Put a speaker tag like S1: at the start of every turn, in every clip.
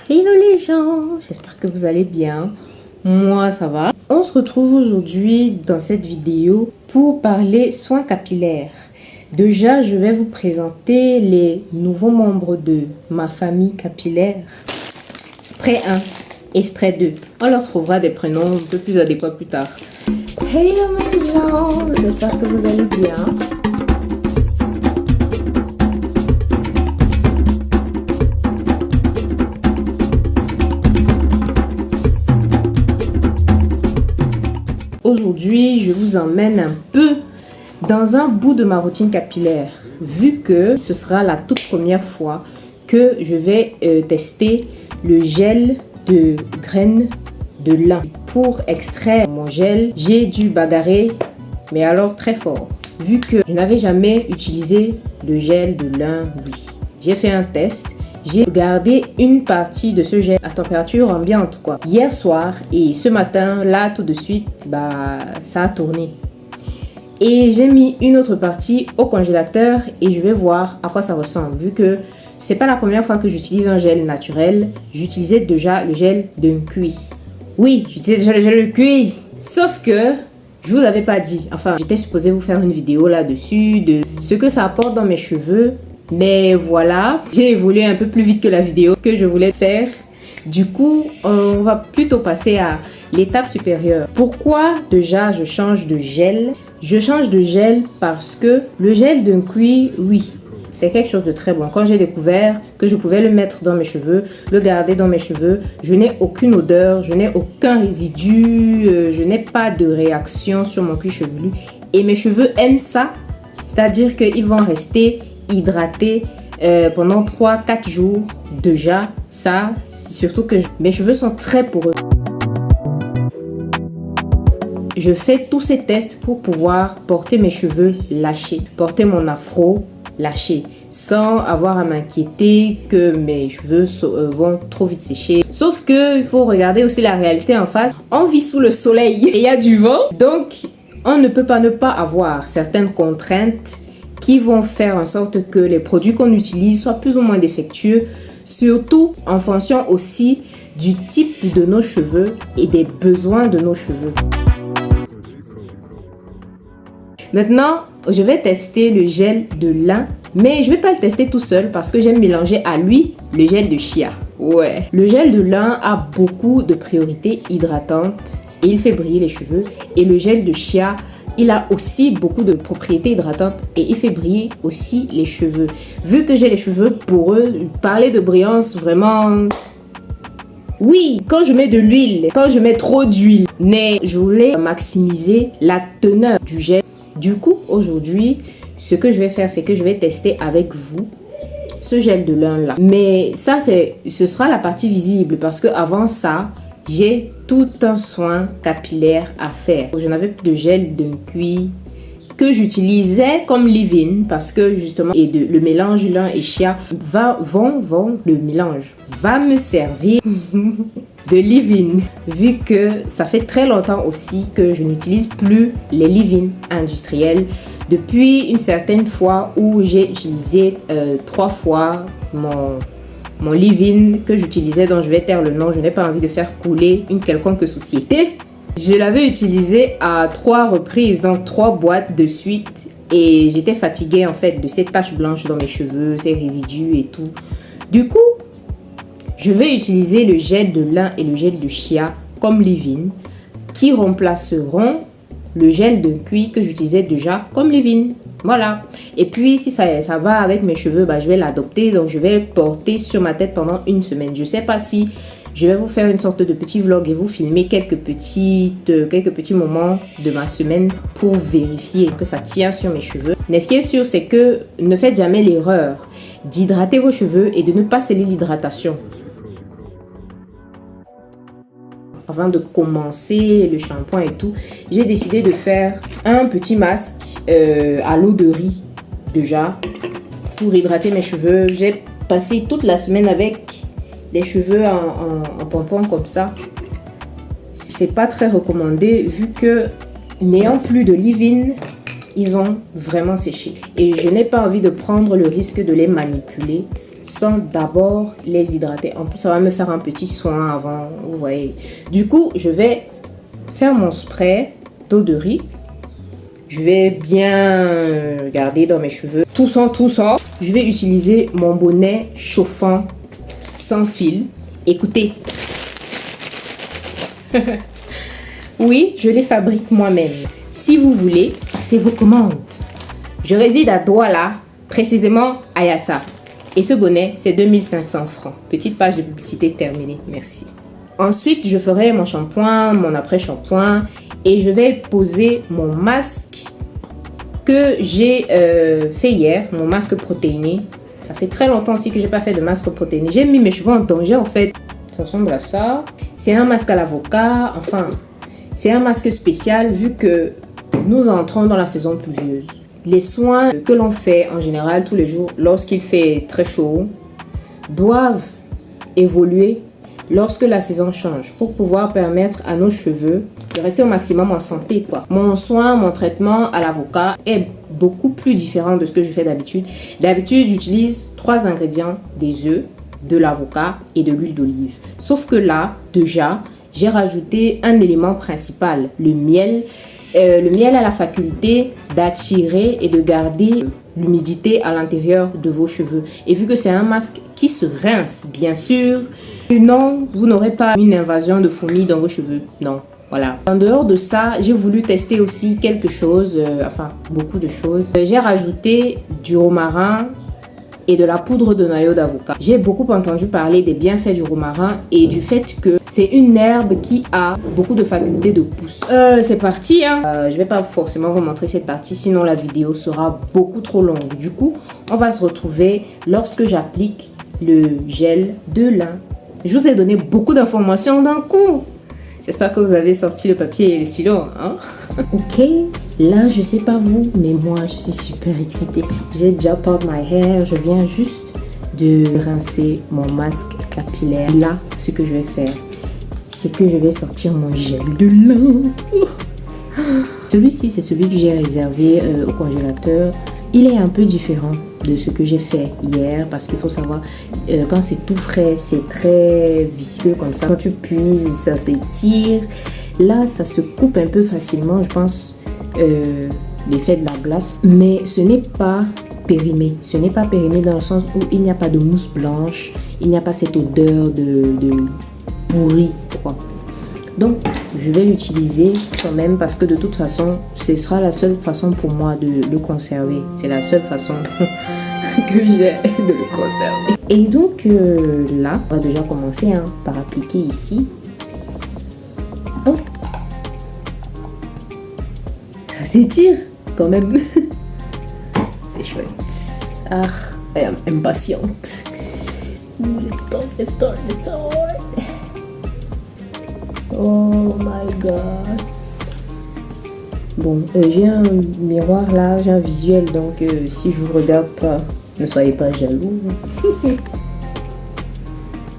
S1: Hello les gens, j'espère que vous allez bien. Moi ça va. On se retrouve aujourd'hui dans cette vidéo pour parler soins capillaires. Déjà, je vais vous présenter les nouveaux membres de ma famille capillaire. Spray 1 et Spray 2. On leur trouvera des prénoms un peu plus adéquats plus tard. Hello mes gens, j'espère que vous allez bien. Aujourd'hui, je vous emmène un peu dans un bout de ma routine capillaire, vu que ce sera la toute première fois que je vais tester le gel de graines de lin. Pour extraire mon gel, j'ai dû bagarrer, mais alors très fort, vu que je n'avais jamais utilisé de gel de lin, lui. J'ai fait un test. J'ai gardé une partie de ce gel à température ambiante hier soir, et ce matin là tout de suite ça a tourné et j'ai mis une autre partie au congélateur et je vais voir à quoi ça ressemble, vu que c'est pas la première fois que j'utilise un gel naturel. J'utilisais déjà le gel d'un cuir. Oui, j'utilisais déjà le gel de cuir, sauf que je vous avais pas dit, enfin j'étais supposée vous faire une vidéo là-dessus de ce que ça apporte dans mes cheveux. Mais voilà, j'ai évolué un peu plus vite que la vidéo que je voulais faire. Du coup, on va plutôt passer à l'étape supérieure. Pourquoi déjà je change de gel? Je change de gel parce que le gel d'un cuir, oui, c'est quelque chose de très bon. Quand j'ai découvert que je pouvais le mettre dans mes cheveux, le garder dans mes cheveux, je n'ai aucune odeur, je n'ai aucun résidu, je n'ai pas de réaction sur mon cuir chevelu. Et mes cheveux aiment ça, c'est-à-dire qu'ils vont rester hydraté pendant 3-4 jours déjà. Ça, surtout que mes cheveux sont très poreux. Je fais tous ces tests pour pouvoir porter mes cheveux lâchés, porter mon afro lâché, sans avoir à m'inquiéter que mes cheveux vont trop vite sécher. Sauf que il faut regarder aussi la réalité en face. On vit sous le soleil et il y a du vent, donc on ne peut pas ne pas avoir certaines contraintes qui vont faire en sorte que les produits qu'on utilise soient plus ou moins défectueux, surtout en fonction aussi du type de nos cheveux et des besoins de nos cheveux. Maintenant, je vais tester le gel de lin, mais je ne vais pas le tester tout seul parce que j'aime mélanger à lui le gel de chia. Ouais. Le gel de lin a beaucoup de priorités hydratantes et il fait briller les cheveux, et le gel de chia, il a aussi beaucoup de propriétés hydratantes et il fait briller aussi les cheveux. Vu que j'ai les cheveux poreux, parler de brillance, vraiment... Oui, quand je mets de l'huile, quand je mets trop d'huile. Mais je voulais maximiser la teneur du gel. Du coup, aujourd'hui, ce que je vais faire, c'est que je vais tester avec vous ce gel de lin là. Mais ça, ce sera la partie visible, parce que avant ça, j'ai tout un soin capillaire à faire. Je n'avais plus de gel d'un cuir que j'utilisais comme leave-in, parce que justement, le mélange lin et chia le mélange va me servir de leave-in, vu que ça fait très longtemps aussi que je n'utilise plus les leave-in industriels. Depuis une certaine fois où j'ai utilisé 3 fois mon leave-in que j'utilisais, dont je vais taire le nom, je n'ai pas envie de faire couler une quelconque société. Je l'avais utilisé à 3 reprises, donc 3 boîtes de suite, et j'étais fatiguée en fait de ces taches blanches dans mes cheveux, ces résidus et tout. Du coup, je vais utiliser le gel de lin et le gel de chia comme leave-in, qui remplaceront le gel de cuir que j'utilisais déjà comme leave-in. Voilà. Et puis, si ça va avec mes cheveux, je vais l'adopter. Donc, je vais le porter sur ma tête pendant une semaine. Je ne sais pas si je vais vous faire une sorte de petit vlog et vous filmer quelques petits moments de ma semaine pour vérifier que ça tient sur mes cheveux. Mais ce qui est sûr, c'est que ne faites jamais l'erreur d'hydrater vos cheveux et de ne pas sceller l'hydratation. Avant de commencer le shampoing et tout, j'ai décidé de faire un petit masque à l'eau de riz déjà pour hydrater mes cheveux. J'ai passé toute la semaine avec les cheveux en pompon comme ça. C'est pas très recommandé, vu que n'ayant plus de leave-in, ils ont vraiment séché et je n'ai pas envie de prendre le risque de les manipuler. sans d'abord les hydrater. En plus, ça va me faire un petit soin avant, vous voyez. Du coup, je vais faire mon spray d'eau de riz. Je vais bien garder dans mes cheveux. Tout ça. Je vais utiliser mon bonnet chauffant sans fil. Écoutez. Oui, je les fabrique moi-même. Si vous voulez, passez vos commandes. Je réside à Douala, précisément à Yassa. Et ce bonnet, c'est 2500 francs. Petite page de publicité terminée. Merci. Ensuite, je ferai mon shampoing, mon après-shampoing. Et je vais poser mon masque que j'ai fait hier. Mon masque protéiné. Ça fait très longtemps aussi que je n'ai pas fait de masque protéiné. J'ai mis mes cheveux en danger en fait. Ça ressemble à ça. C'est un masque à l'avocat. Enfin, c'est un masque spécial vu que nous entrons dans la saison pluvieuse. Les soins que l'on fait en général tous les jours lorsqu'il fait très chaud doivent évoluer lorsque la saison change pour pouvoir permettre à nos cheveux de rester au maximum en santé, quoi. Mon soin, mon traitement à l'avocat est beaucoup plus différent de ce que je fais d'habitude. D'habitude, j'utilise 3 ingrédients, des œufs, de l'avocat et de l'huile d'olive. Sauf que là, déjà, j'ai rajouté un élément principal, le miel. Le miel a la faculté d'attirer et de garder l'humidité à l'intérieur de vos cheveux. Et vu que c'est un masque qui se rince, bien sûr, non, vous n'aurez pas une invasion de fourmis dans vos cheveux. Non, voilà. En dehors de ça, j'ai voulu tester aussi quelque chose, enfin, beaucoup de choses. J'ai rajouté du romarin et de la poudre de noyau d'avocat. J'ai beaucoup entendu parler des bienfaits du romarin et du fait que c'est une herbe qui a beaucoup de facultés de pousse. C'est parti, hein. Je vais pas forcément vous montrer cette partie, sinon la vidéo sera beaucoup trop longue. Du coup, on va se retrouver lorsque j'applique le gel de lin. Je vous ai donné beaucoup d'informations d'un coup. J'espère que vous avez sorti le papier et les stylos, hein. Ok, là je sais pas vous, mais moi je suis super excitée. J'ai déjà part my hair, je viens juste de rincer mon masque capillaire. Là, ce que je vais faire, c'est que je vais sortir mon gel de lin. Celui-ci, c'est celui que j'ai réservé au congélateur. Il est un peu différent de ce que j'ai fait hier parce qu'il faut savoir, quand c'est tout frais, c'est très visqueux comme ça. Quand tu puises, ça s'étire. Là, ça se coupe un peu facilement, je pense, l'effet de la glace. Mais ce n'est pas périmé. Ce n'est pas périmé dans le sens où il n'y a pas de mousse blanche. Il n'y a pas cette odeur de pourri, quoi. Donc, je vais l'utiliser quand même parce que de toute façon, ce sera la seule façon pour moi de le conserver. C'est la seule façon que j'ai de le conserver. Et donc, là, on va déjà commencer par appliquer ici. Oh, ça s'étire quand même. C'est chouette. Ah, I am impatiente. Let's start. Oh my god. Bon, j'ai un miroir là, j'ai un visuel, donc si je vous regarde pas, ne soyez pas jaloux.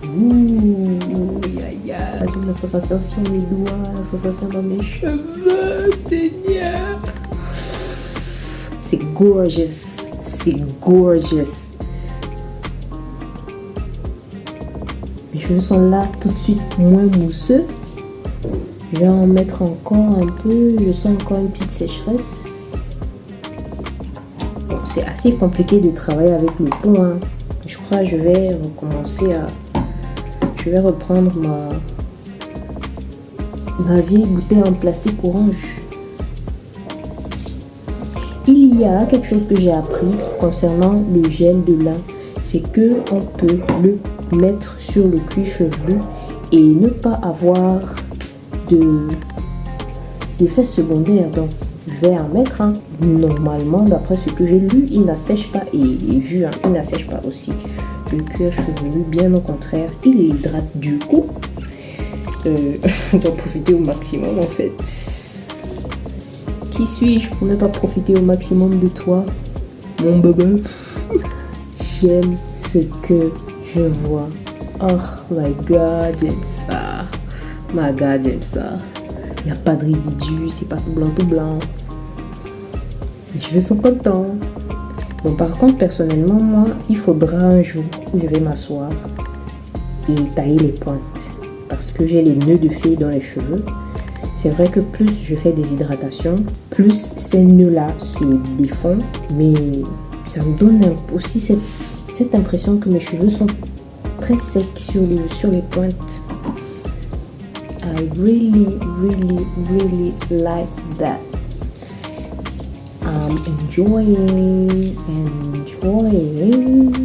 S1: Ouh, j'ai la sensation sur mes doigts, la sensation dans mes cheveux, Seigneur. C'est gorgeous, c'est gorgeous. Mes cheveux sont là tout de suite moins mousseux. Je vais en mettre encore un peu. Je sens encore une petite sécheresse. Bon, c'est assez compliqué de travailler avec le pot, hein. Je crois que je vais recommencer à... Je vais reprendre ma vieille bouteille en plastique orange. Il y a quelque chose que j'ai appris concernant le gel de lin. C'est que on peut le mettre sur le cuir chevelu et ne pas avoir d'effet secondaire. Donc je vais en mettre, hein. Normalement, d'après ce que j'ai lu, il n'assèche pas et vu, hein, il n'assèche pas aussi le cuir chevelu, bien au contraire, il hydrate. Du coup, on doit profiter au maximum en fait. Qui suis-je pour ne pas profiter au maximum de toi, mon bébé? J'aime ce que je vois. Oh my god, j'aime ça. My god, j'aime ça. Il n'y a pas de résidus, c'est pas tout blanc tout blanc. Les cheveux sont contents. Bon, par contre, personnellement, moi, il faudra un jour où je vais m'asseoir et tailler les pointes. Parce que j'ai les nœuds de fée dans les cheveux. C'est vrai que plus je fais des hydratations, plus ces nœuds-là se défont. Mais ça me donne aussi cette impression que mes cheveux sont très secs sur les pointes. I really, really, really like that. I'm enjoying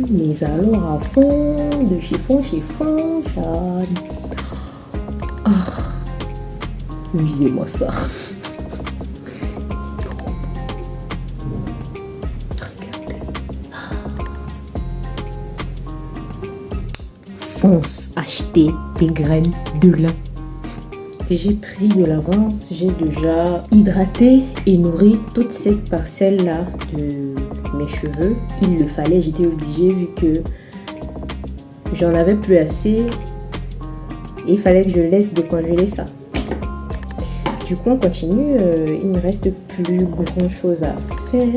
S1: mes alors à fond de chiffon, j'adore. Lisez-moi ça. C'est trop beau. Regardez. Fonce acheter des graines de lin. J'ai pris de l'avance, j'ai déjà hydraté et nourri toute cette parcelle-là de mes cheveux. Il le fallait, j'étais obligée vu que j'en avais plus assez. Et il fallait que je laisse décongeler ça. Du coup, on continue. Il ne me reste plus grand chose à faire.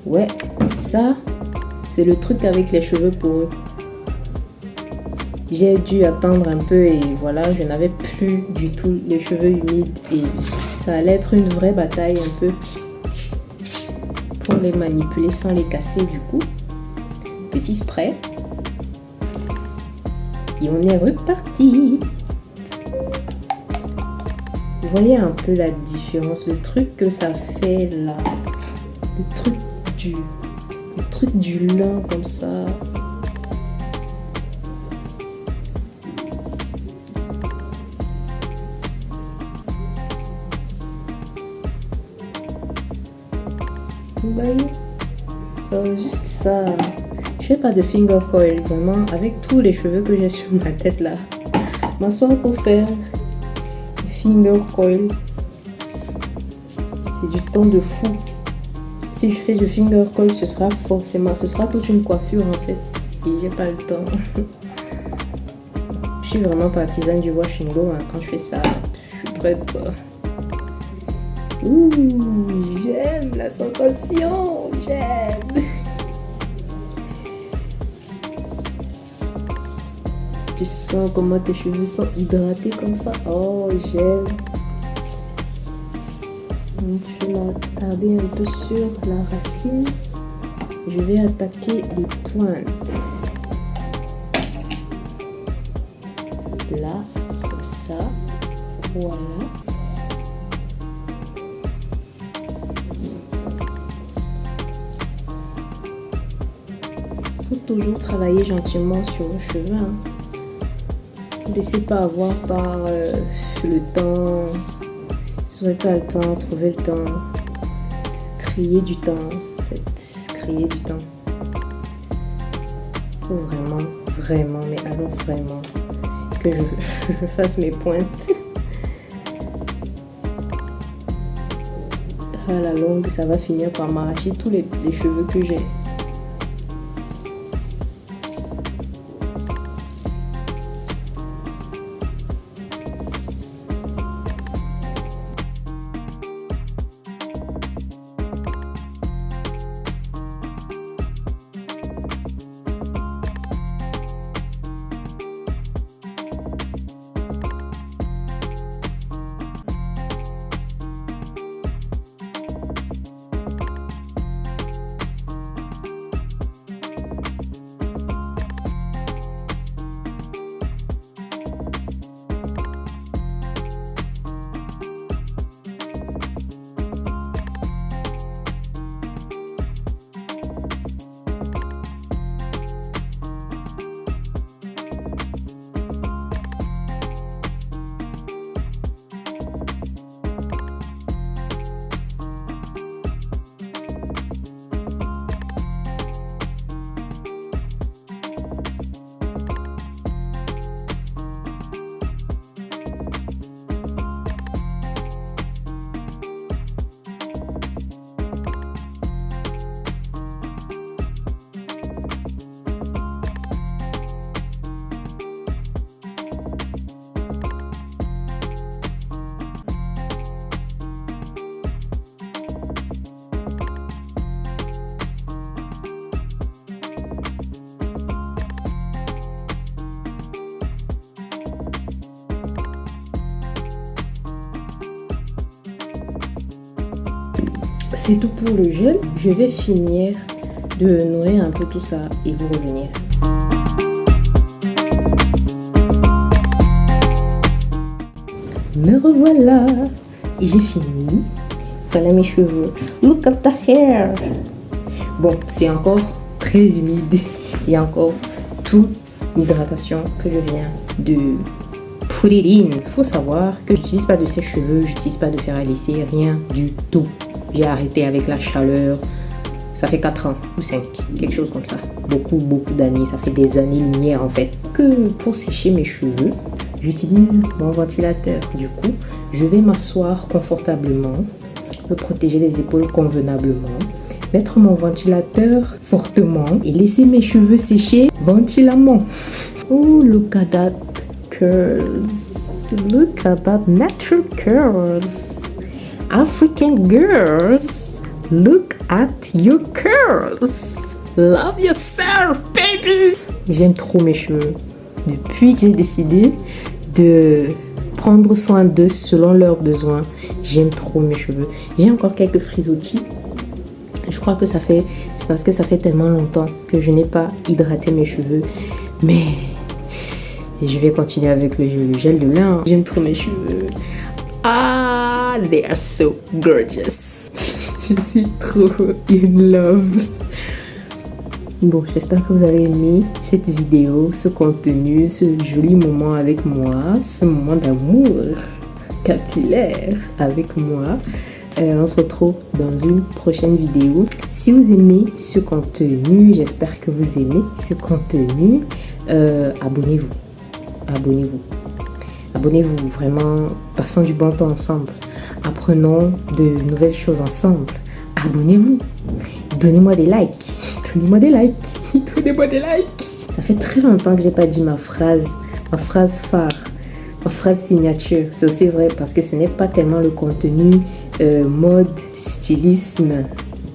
S1: Ouais, ça, c'est le truc avec les cheveux pour eux. J'ai dû attendre un peu et voilà, je n'avais plus du tout les cheveux humides et ça allait être une vraie bataille un peu pour les manipuler sans les casser du coup. Petit spray. Et on est reparti. Vous voyez un peu la différence, le truc que ça fait là, le truc du lin comme ça. Vous voyez, juste ça. Je fais pas de finger coil vraiment avec tous les cheveux que j'ai sur ma tête là. M'asseoir pour faire finger coil, c'est du temps de fou. Si je fais du finger coil, ce sera toute une coiffure en fait. Et j'ai pas le temps. Je suis vraiment partisane du wash and go. Hein. Quand je fais ça, je suis prête quoi. Ouh, j'aime la sensation, j'aime. Tu sens comment tes cheveux sont hydratés comme ça. Oh, j'aime. Donc, je vais m'attarder un peu sur la racine. Je vais attaquer les pointes. Là, comme ça. Voilà. Il faut toujours travailler gentiment sur vos cheveux. Hein. Ne laissez pas avoir par le temps. Si vous n'avez pas le temps, trouvez le temps. Créez du temps, en fait. Créez du temps. Il faut vraiment, mais alors vraiment, que je fasse mes pointes. À la longue, ça va finir par m'arracher tous les cheveux que j'ai. c'est tout pour le gel. Je vais finir de nourrir un peu tout ça et vous revenir. Me revoilà. J'ai fini. Voilà mes cheveux. Look at the hair. Bon, c'est encore très humide. Il y a encore toute l'hydratation que je viens de put it in. Il faut savoir que j'utilise pas de sèche-cheveux, j'utilise pas de fer à lisser, rien du tout. J'ai arrêté avec la chaleur. Ça fait 4 ans ou 5, quelque chose comme ça. Beaucoup d'années, ça fait des années-lumière en fait. Que pour sécher mes cheveux, j'utilise mon ventilateur. Du coup, je vais m'asseoir confortablement, me protéger les épaules convenablement, mettre mon ventilateur fortement et laisser mes cheveux sécher ventilamment. Oh, look at that curls. Look at that natural curls. African girls, look at your curls. Love yourself, baby. J'aime trop mes cheveux. Depuis que j'ai décidé de prendre soin d'eux selon leurs besoins, j'aime trop mes cheveux. J'ai encore quelques frisottis. Je crois que c'est parce que ça fait tellement longtemps que je n'ai pas hydraté mes cheveux. Mais je vais continuer avec le gel de lin. J'aime trop mes cheveux. Ah, they are so gorgeous. Je suis trop in love. Bon, j'espère que vous avez aimé cette vidéo, ce contenu, ce joli moment avec moi, ce moment d'amour capillaire avec moi. On se retrouve dans une prochaine vidéo. Si vous aimez ce contenu, j'espère que vous aimez ce contenu, abonnez-vous. Abonnez-vous, vraiment, passons du bon temps ensemble. Apprenons de nouvelles choses ensemble. Abonnez-vous. Donnez-moi des likes. Donnez-moi des likes. Ça fait très longtemps que j'ai pas dit ma phrase phare, ma phrase signature. C'est aussi vrai parce que ce n'est pas tellement le contenu mode, stylisme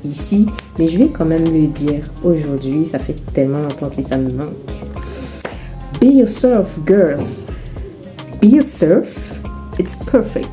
S1: ici, mais je vais quand même le dire aujourd'hui. Ça fait tellement longtemps que ça me manque. Be yourself, girls. Be yourself. It's perfect.